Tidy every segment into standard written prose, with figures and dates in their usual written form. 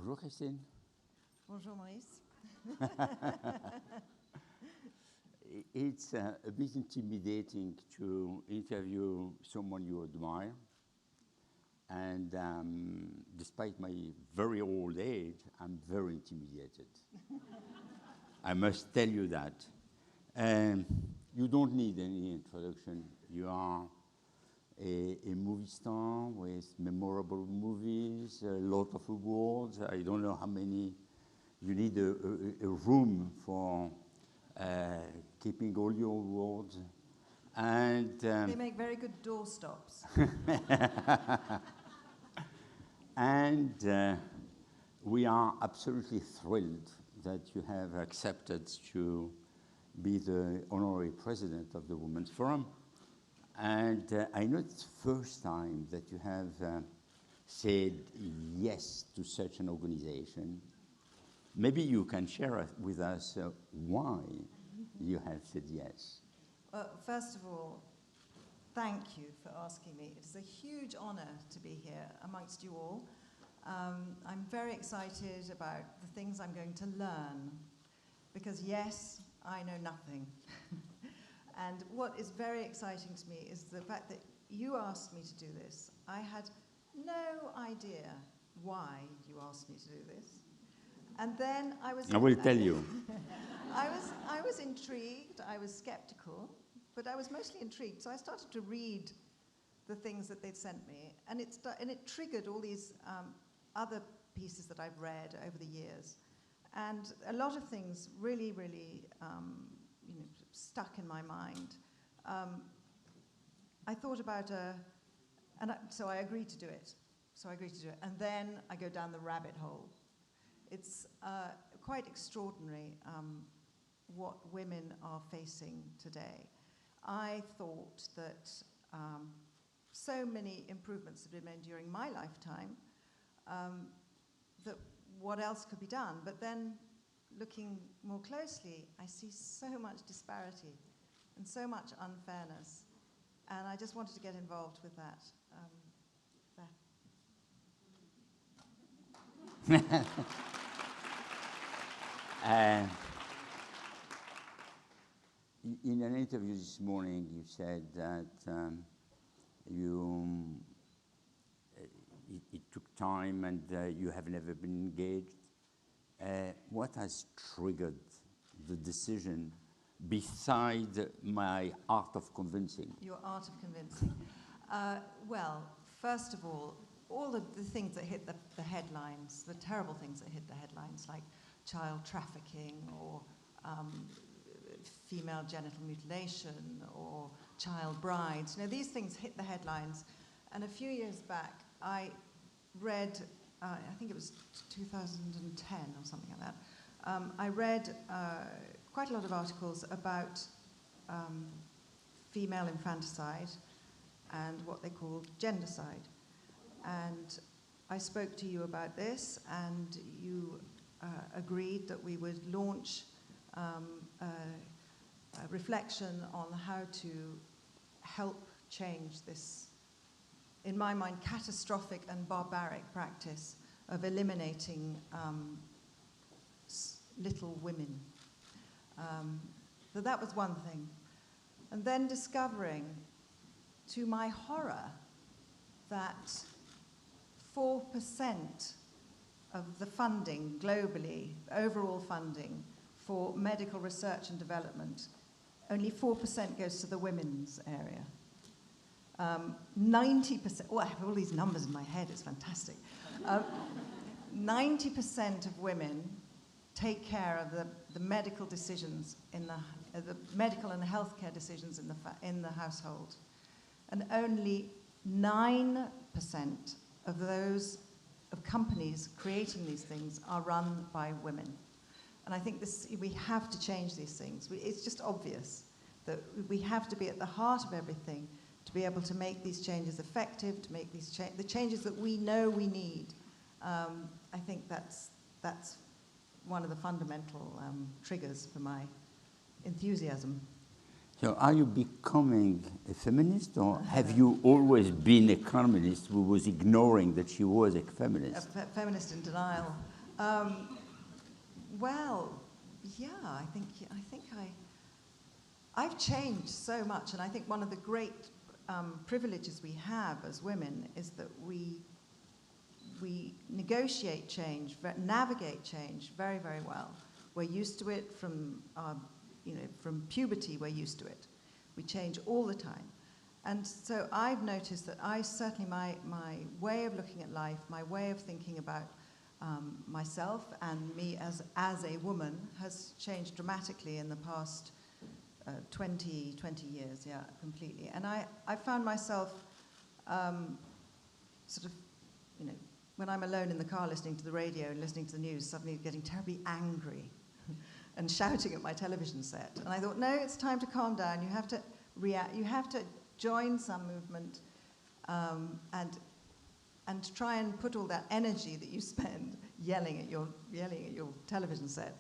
Bonjour, Kristin. Bonjour, Maurice. It's a bit intimidating to interview someone you admire. And despite my very old age, I'm very intimidated. I must tell you that. You don't need any introduction. You are a movie star with memorable movies, a lot of awards. I don't know how many. You need a room for keeping all your awards. And they make very good doorstops. And we are absolutely thrilled that you have accepted to be the honorary president of the Women's Forum. And I know it's the first time that you have said yes to such an organization. Maybe you can share with us why you have said yes. Well, first of all, thank you for asking me. It is a huge honor to be here amongst you all. I'm very excited about the things I'm going to learn, because yes, I know nothing. And what is very exciting to me is the fact that you asked me to do this. I had no idea why you asked me to do this. And then I was... I will tell you. I was intrigued, I was skeptical, but I was mostly intrigued. So I started to read the things that they'd sent me, and it triggered all these other pieces that I've read over the years. And a lot of things really, really stuck in my mind. I thought about so I agreed to do it. And then I go down the rabbit hole. It's quite extraordinary what women are facing today. I thought that so many improvements have been made during my lifetime that what else could be done? But then looking more closely, I see so much disparity and so much unfairness. And I just wanted to get involved with that. In an interview this morning, you said that it took time and you have never been engaged. What has triggered the decision beside my art of convincing? Your art of convincing. Well, first of all of the things that hit the headlines, the terrible things that hit the headlines, like child trafficking or female genital mutilation or child brides. These things hit the headlines. And a few years back, I read, I think it was 2010 or something like that, I read quite a lot of articles about female infanticide and what they called gendercide. And I spoke to you about this, and you agreed that we would launch a reflection on how to help change this, in my mind, catastrophic and barbaric practice of eliminating little women. So that was one thing. And then discovering, to my horror, that 4% of the funding globally, overall funding for medical research and development, only 4% goes to the women's area. 90%, oh, I have all these numbers in my head, it's fantastic. 90% of women take care of the medical decisions, the medical and healthcare decisions in the household. And only 9% of companies creating these things are run by women. And I think we have to change these things. It's just obvious that we have to be at the heart of everything to be able to make these changes effective, to make these the changes that we know we need. I think that's one of the fundamental triggers for my enthusiasm. So are you becoming a feminist, or have you always been a communist who was ignoring that she was a feminist? A feminist in denial. Well, yeah, I've changed so much, and I think one of the great privileges we have as women is that we negotiate change, navigate change very, very well. We're used to it from from puberty. We're used to it. We change all the time, and so I've noticed that my way of looking at life, my way of thinking about myself and me as a woman has changed dramatically in the past 20 years, yeah, completely. And I found myself sort of, when I'm alone in the car listening to the radio and listening to the news, suddenly getting terribly angry and shouting at my television set. And I thought, no, it's time to calm down. You have to react. You have to join some movement and try and put all that energy that you spend yelling at your television set,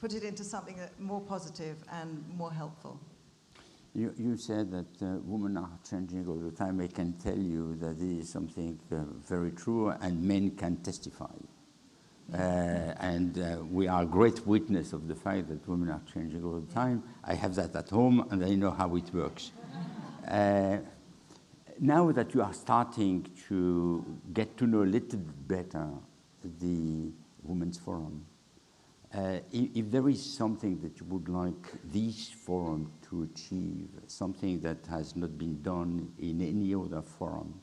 put it into something more positive and more helpful. You said that women are changing all the time. I can tell you that this is something very true, and men can testify. And we are a great witness of the fact that women are changing all the time. I have that at home, and I know how it works. Now that you are starting to get to know a little bit better the Women's Forum, if there is something that you would like this forum to achieve, something that has not been done in any other forum,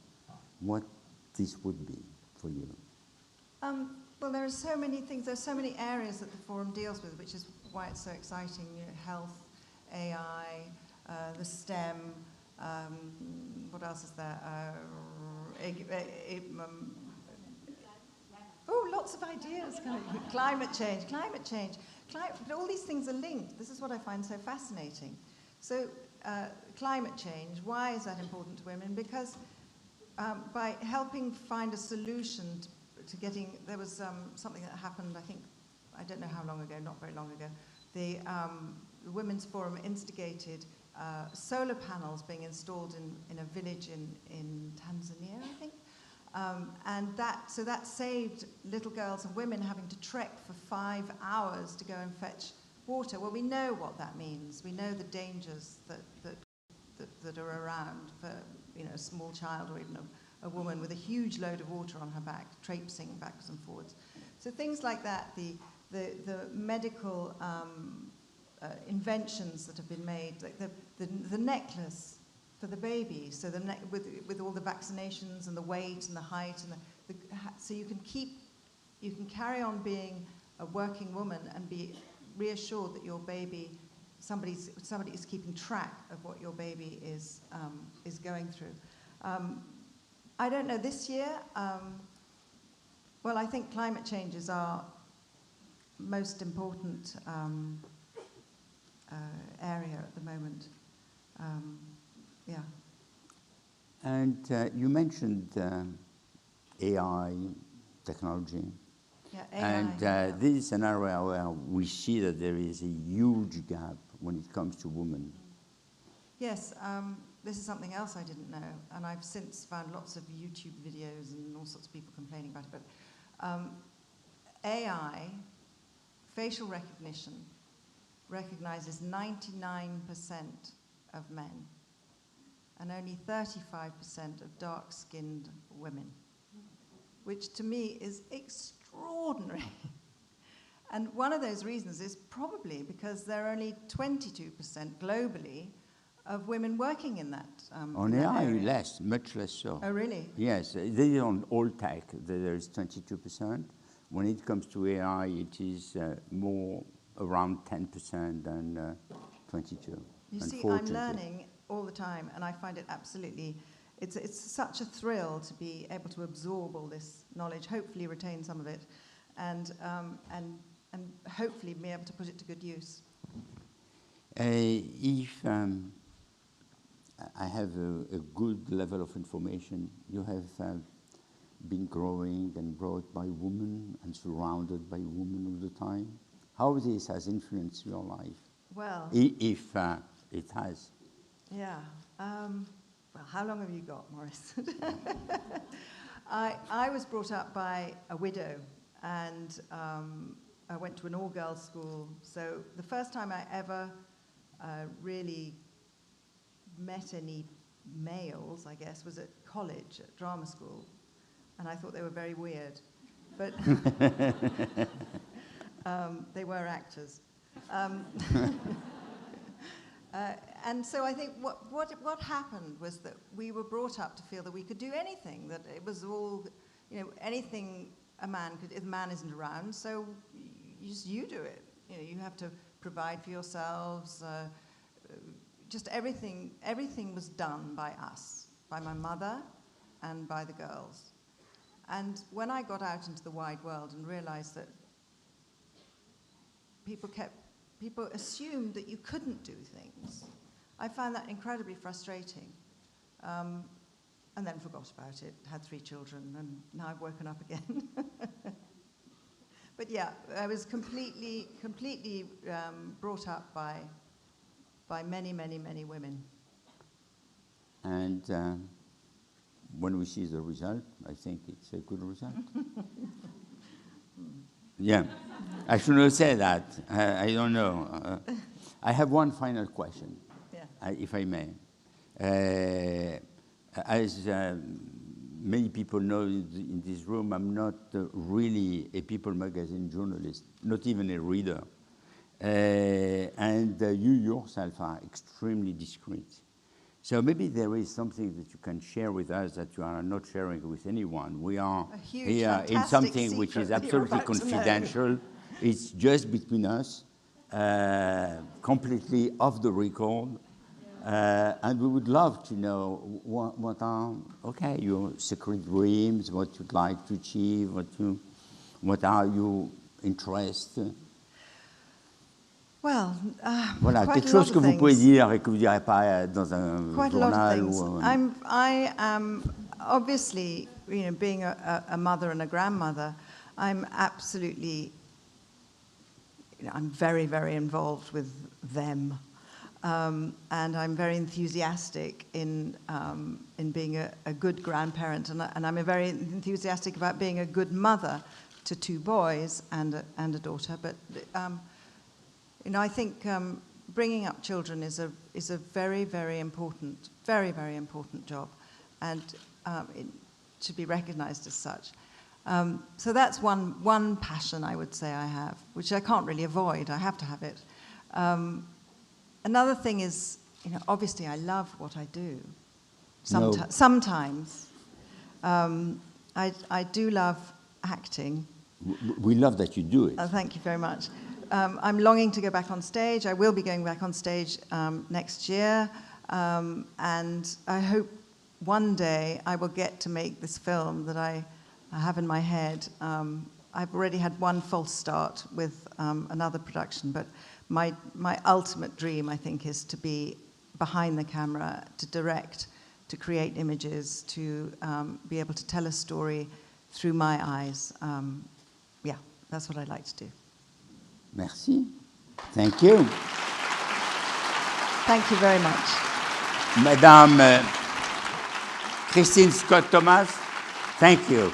what this would be for you? Well, there are so many things, there are so many areas that the forum deals with, which is why it's so exciting. Health, AI, the STEM, what else is there? Lots of ideas. Climate change. But all these things are linked. This is what I find so fascinating. So climate change, why is that important to women? Because by helping find a solution to getting, there was something that happened, I don't know how long ago, not very long ago. The Women's Forum instigated solar panels being installed in a village in Tanzania, I think. And that saved little girls and women having to trek for 5 hours to go and fetch water. Well, we know what that means. We know the dangers that are around for a small child or even a woman with a huge load of water on her back, traipsing backwards and forwards. So things like that, the medical inventions that have been made, like the necklace for the baby, so with all the vaccinations and the weight and the height, and so you can carry on being a working woman and be reassured that your baby, somebody is keeping track of what your baby is going through. I don't know, this year, well, I think climate change is our most important area at the moment. Yeah. And you mentioned AI technology. Yeah, AI. And this is an area where we see that there is a huge gap when it comes to women. Yes, this is something else I didn't know, and I've since found lots of YouTube videos and all sorts of people complaining about it. But AI, facial recognition, recognizes 99% of men and only 35% of dark-skinned women, which to me is extraordinary. And one of those reasons is probably because there are only 22% globally of women working in that on in that AI, area. less, much less so. Oh, really? Yes, they is on all tech, there is 22%. When it comes to AI, it is more around 10% than 22. You see, I'm learning all the time, and I find it absolutely, it's such a thrill to be able to absorb all this knowledge, hopefully retain some of it, and hopefully be able to put it to good use. If I have a good level of information, you have been growing and brought by women and surrounded by women all the time. How this has influenced your life? Well, if it has. Yeah. Well, how long have you got, Maurice? I was brought up by a widow, and I went to an all-girls school. So the first time I ever really met any males, I guess, was at college, at drama school. And I thought they were very weird. But they were actors. And so I think what happened was that we were brought up to feel that we could do anything, that it was all, anything a man could, if a man isn't around, so you do it. You have to provide for yourselves. Just everything was done by us, by my mother and by the girls. And when I got out into the wide world and realized that people assumed that you couldn't do things, I found that incredibly frustrating. And then forgot about it, had 3 children, and now I've woken up again. But yeah, I was completely brought up by many, many, many women. And when we see the result, I think it's a good result. Yeah, I should not say that. I don't know. I have one final question, if I may. As many people know in this room, I'm not really a People magazine journalist, not even a reader. And you yourself are extremely discreet. So maybe there is something that you can share with us that you are not sharing with anyone. We are here in something which is absolutely confidential. It's just between us, completely off the record. And we would love to know what are, your secret dreams, what you'd like to achieve, what are your interests. Well, voilà, quelque chose que vous pouvez dire et que vous ne direz pas dans un journal. I am obviously, being a mother and a grandmother, I'm absolutely, I'm very, very involved with them. And I'm very enthusiastic in being a good grandparent, and I'm very enthusiastic about being a good mother to 2 boys and a daughter. But I think bringing up children is a very, very important, very, very important job, and it should be recognised as such. So that's one passion I would say I have, which I can't really avoid. I have to have it. Another thing is, obviously I love what I do. Sometimes. I do love acting. We love that you do it. Thank you very much. I'm longing to go back on stage. I will be going back on stage next year. And I hope one day I will get to make this film that I have in my head. I've already had one false start with another production, but my ultimate dream, I think, is to be behind the camera, to direct, to create images, to be able to tell a story through my eyes. Yeah, that's what I'd like to do. Merci. Thank you. Thank you very much. Madame Kristin Scott Thomas, thank you.